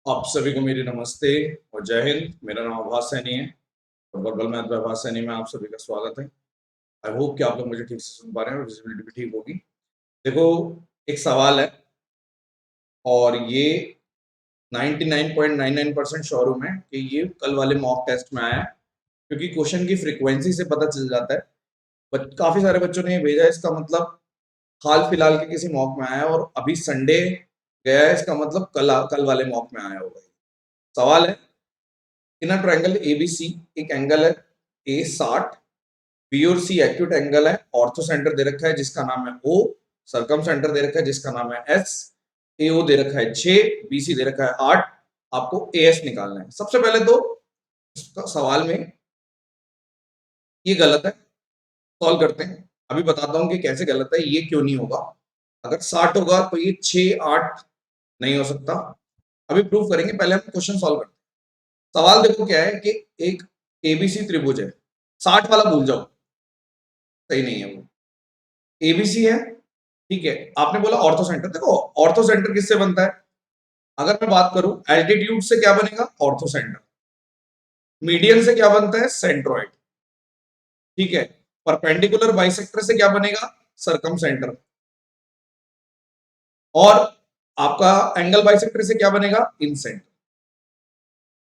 आप सभी को मेरी नमस्ते और जय हिंद। मेरा नाम आभास सैनी है और वर्बल मैथ बाय आभास सैनी में आप सभी का स्वागत है। आई होप कि आप लोग मुझे ठीक से सुन पा रहे हैं और विजिबिलिटी भी ठीक होगी। देखो, एक सवाल है और ये 99.99% श्योर हूं मैं कि ये कल वाले मॉक टेस्ट में आया है, क्योंकि क्वेश्चन की फ्रीक्वेंसी से पता चल जाता है। बट काफी सारे बच्चों ने ये भेजा है, इसका मतलब हाल फिलहाल के किसी मॉक में आया है और अभी संडे गया है, इसका मतलब कल वाले मॉक में आया होगा। सवाल है, इन अ ट्रायंगल एबीसी एक एंगल है ए 60, बी और सी एक्यूट एंगल है, ऑर्थो सेंटर दे रखा है जिसका नाम है ओ, सरकम सेंटर दे रखा है जिसका नाम है एस, एओ दे रखा है 6, बीसी दे रखा है 8। आपको एएस निकालना है। सबसे पहले तो इसका सवाल में ये गलत है, सॉल्व करते हैं। अभी बताता हूं कि कैसे गलत है, ये क्यों नहीं होगा। अगर 60 होगा तो ये 6 8 नहीं हो सकता। अभी प्रूव करेंगे, पहले हम क्वेश्चन सॉल्व करते हैं। सवाल देखो क्या है कि एक एबीसी त्रिभुज है, 60 वाला भूल जाओ, सही नहीं है वो। एबीसी है, ठीक है। आपने बोला ऑर्थो सेंटर, देखो ऑर्थो सेंटर किससे बनता है? अगर मैं बात करूं एल्टीट्यूड से क्या बनेगा? Ortho centre. मीडियन से क्या बनता है? सेंट्रोइड, ठीक है। परपेंडिकुलर बाइसेक्टर से क्या बनेगा? सरकम सेंटर। और आपका एंगल बाइसेक्टर से क्या बनेगा? इन सेंटर,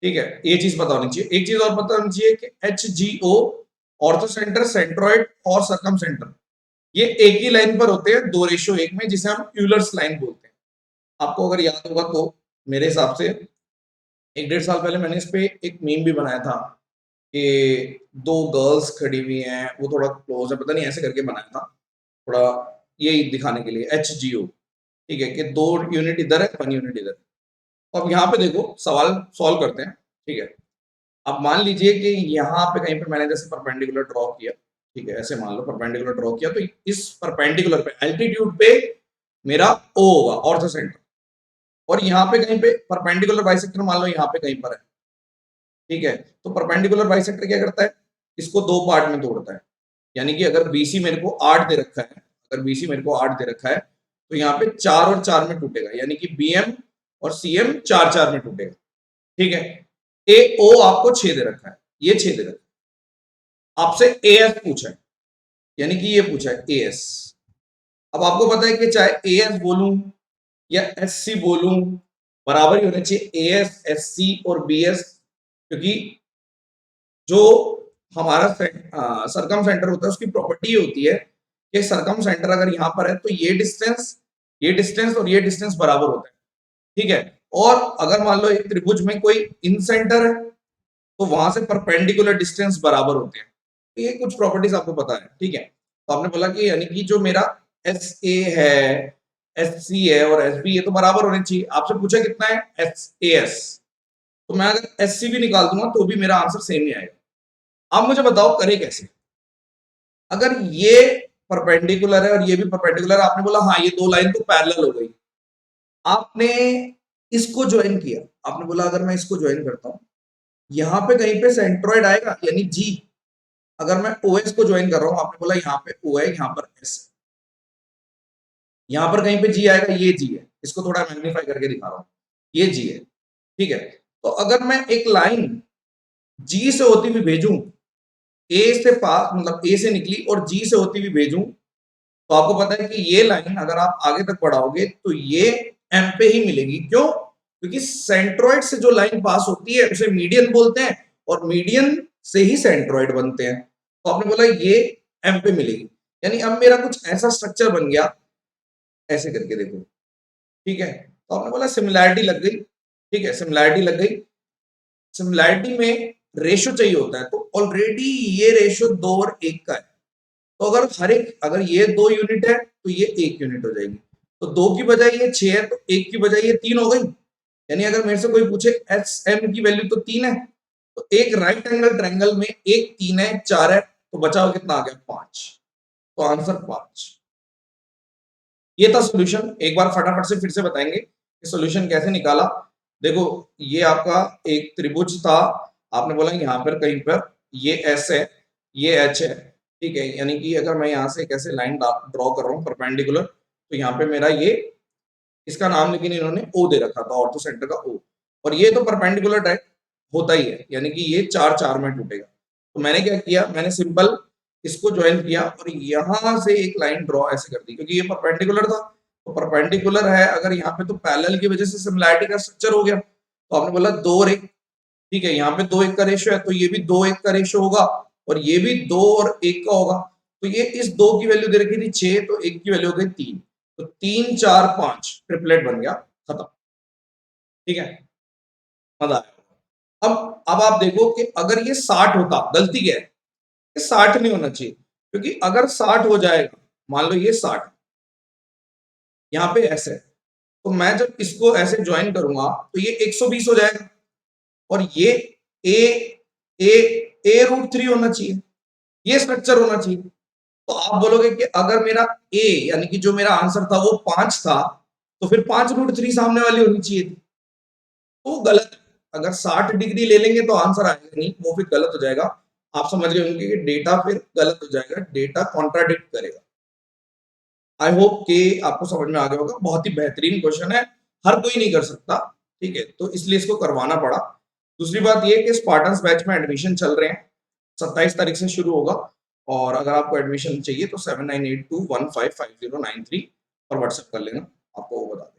ठीक है। ये चीज पता होनी चाहिए। एक चीज और पता होनी चाहिए कि एच जी ओ, ऑर्थो सेंटर, सेंट्रोइड और सरकम सेंटर, ये एक ही लाइन पर होते हैं 2:1 में, जिसे हम यूलर्स लाइन बोलते हैं। आपको अगर याद होगा तो मेरे हिसाब से 1 1.5 साल पहले मैंने इस पे एक मीम भी बनाया था कि दो गर्ल्स खड़ी हुई हैं, वो थोड़ा क्लोज है, पता नहीं ऐसे करके बनाया था थोड़ा, यही दिखाने के लिए एच जी ओ, ठीक है, कि 2 यूनिट इधर है, 1 यूनिट इधर। तो अब यहाँ पे देखो सवाल सॉल्व करते हैं, ठीक है। अब मान लीजिए कि यहाँ पे कहीं पे मैंने जैसे परपेंडिकुलर ड्रॉ किया, ठीक है, ऐसे मान लो परपेंडिकुलर ड्रॉ किया, तो इस परपेंडिकुलर पे एल्टीट्यूड पे मेरा ओ होगा, ऑर्थो सेंटर। और यहाँ पे कहीं पे परपेंडिकुलर बाइसेक्टर मान लो यहाँ पे कहीं पर है, ठीक है। तो परपेंडिकुलर बाइसेक्टर क्या करता है? इसको 2 पार्ट में तोड़ता है। यानी कि अगर बीसी मेरे को 8 दे रखा है, अगर बीसी मेरे को 8 दे रखा है, तो यहाँ पे 4 और 4 में टूटेगा, यानी कि बीएम और सीएम 4 4 में टूटेगा, ठीक है। ए ओ आपको 6 दे रखा है, ये 6 दे रखा है। आपसे एएस पूछा है, यानी कि ये पूछा है एएस। अब आपको पता है कि चाहे एएस बोलूं या एससी बोलूं, बराबर ही होने चाहिए एएस, एससी और बीएस, क्योंकि जो हमारा सरकम सेंटर होता है उसकी प्रॉपर्टी होती है कि सरकम सेंटर अगर यहां पर है तो ये डिस्टेंस और ये डिस्टेंस बराबर होता है, ठीक है। और अगर मान लो एक त्रिभुज में कोई इन सेंटर है तो वहां से परपेंडिकुलर डिस्टेंस बराबर होते हैं। तो ये कुछ प्रॉपर्टीज आपको पता है, ठीक है। तो आपने बोला कि यानी कि जो मेरा एस ए है, एस सी है और एस बी, ये तो बराबर होने चाहिए। आपसे पूछा कितना है? S A S. तो मैं अगर एस सी भी निकाल दूंगा तो भी मेरा आंसर सेम ही आएगा। आप मुझे बताओ करे कैसे? अगर ये परपेंडिकुलर है और ये भी परपेंडिकुलर है, आपने बोला हाँ ये दो लाइन तो पैरेलल हो गई, आपने इसको ज्वाइन किया, आपने बोला अगर मैं इसको ज्वाइन करता हूं, यहां पे कहीं पे सेंट्रोइड आएगा यानी जी। अगर मैं ओएस को ज्वाइन कर रहा हूं, आपने बोला यहाँ पे ओ है, यहाँ पर एस, यहाँ पर कहीं पे जी आएगा, ये जी है। इसको थोड़ा मैग्नीफाई करके दिखा रहा हूं, ये जी है, ठीक है। तो अगर मैं एक लाइन जी से होती हुई भेजूं, ए से पास मतलब ए से निकली और जी से होती हुई भेजूं, तो आपको पता है कि ये लाइन अगर आप आगे तक बढ़ाओगे तो ये एम पे ही मिलेगी। क्यों? क्योंकि सेंट्रोइड से जो लाइन पास होती है उसे मीडियन बोलते हैं और मीडियन से ही सेंट्रोइड बनते हैं। तो आपने बोला ये एम पे मिलेगी, यानी अब मेरा कुछ ऐसा स्ट्रक्चर बन गया, ऐसे करके देखो, ठीक है। तो आपने बोला सिमिलैरिटी लग गई, ठीक है, सिमिलैरिटी लग गई। सिमिलैरिटी में रेशो चाहिए होता है, तो ऑलरेडी ये रेशो 2 और 1 का है। तो अगर ये 2 यूनिट है तो ये 1 यूनिट हो जाएगी। तो 2 की बजाय ये 6 है तो 1 की बजाय ये 3 हो गई। यानी अगर मेरे से कोई पूछे एस एम की वैल्यू तो 3 है, तो एक राइट एंगल ट्रायंगल में एक 3 है, 4 है, तो बचाव कितना आ गया? 5। तो आंसर 5। ये था सोल्यूशन। एक बार फटाफट से फिर से बताएंगे कि सोल्यूशन कैसे निकाला। देखो, ये आपका एक त्रिभुज था, आपने बोला यहाँ पर कहीं पर ये एस है, ये एच है, ठीक है। यानी कि अगर मैं यहाँ से कैसे लाइन ड्रॉ कर रहा हूँ परपेंडिकुलर, तो यहाँ पे मेरा ये, इसका नाम लेकिन इन्होंने ओ दे रखा था, ऑर्थो सेंटर का ओ। और ये तो परपेंडिकुलर डायरेक्ट होता ही है, यानी कि ये 4 में टूटेगा। तो मैंने क्या किया, मैंने सिंपल इसको ज्वाइन किया और यहां से एक लाइन ड्रॉ ऐसे कर दी, क्योंकि ये परपेंडिकुलर था, तो परपेंडिकुलर है अगर यहाँ पे, तो पैरेलल की वजह से सिमिलैरिटी का स्ट्रक्चर हो गया। तो आपने बोला 2 और 1, ठीक है, यहाँ पे 2-1 का रेशियो है, तो ये भी 2-1 का रेशियो होगा और ये भी 2 और 1 का होगा। तो ये इस 2 की वैल्यू दे रखी थी 6, तो 1 की वैल्यू हो गई 3, तो 3 4 5 ट्रिपलेट बन गया, खत्म। ठीक है, मजा आया। अब आप देखो कि अगर ये 60 होता, गलती क्या है, ये 60 नहीं होना चाहिए, क्योंकि अगर 60 हो जाएगा, मान लो ये 60 यहाँ पे ऐसे, तो मैं जब इसको ऐसे ज्वाइन करूंगा तो ये 120 हो जाएगा और ये ए ए ए रूट 3 होना चाहिए, ये स्ट्रक्चर होना चाहिए। तो आप बोलोगे कि अगर मेरा ए यानी कि जो मेरा आंसर था वो 5 था, तो फिर 5 रूट 3 सामने वाली होनी चाहिए थी, तो गलत। अगर 60 डिग्री ले लेंगे तो आंसर आएगा नहीं, वो फिर गलत हो जाएगा। आप समझ गए होंगे कि डेटा फिर गलत हो जाएगा, डेटा कॉन्ट्राडिक्ट करेगा। आई होप कि आपको समझ में आ गया होगा, बहुत ही बेहतरीन क्वेश्चन है, हर कोई नहीं कर सकता, ठीक है, तो इसलिए इसको करवाना पड़ा। दूसरी बात ये कि स्पार्टन्स बैच में एडमिशन चल रहे हैं, 27 तारीख से शुरू होगा, और अगर आपको एडमिशन चाहिए तो 7982155093 और व्हाट्सएप कर लेना, आपको वो बता दें।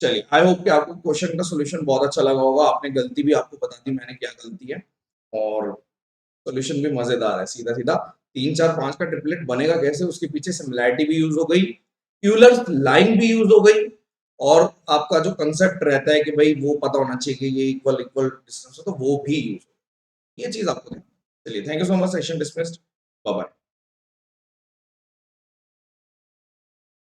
चलिए, आई होप कि आपको क्वेश्चन का सोल्यूशन बहुत अच्छा लगा होगा, आपने गलती भी आपको बता दी मैंने क्या गलती है, और सोल्यूशन भी मजेदार है, सीधा सीधा 3 4 5 का ट्रिपलेट बनेगा कैसे, उसके पीछे सिमिलैरिटी भी यूज हो गई, यूलर्स लाइन भी यूज हो गई, और आपका जो कंसेप्ट रहता है कि भाई वो पता होना चाहिए कि ये इक्वल इक्वल डिस्टेंस हो, तो वो भी यूज हो, ये चीज आपको देखना। चलिए, thank you so much, session dismissed, bye bye.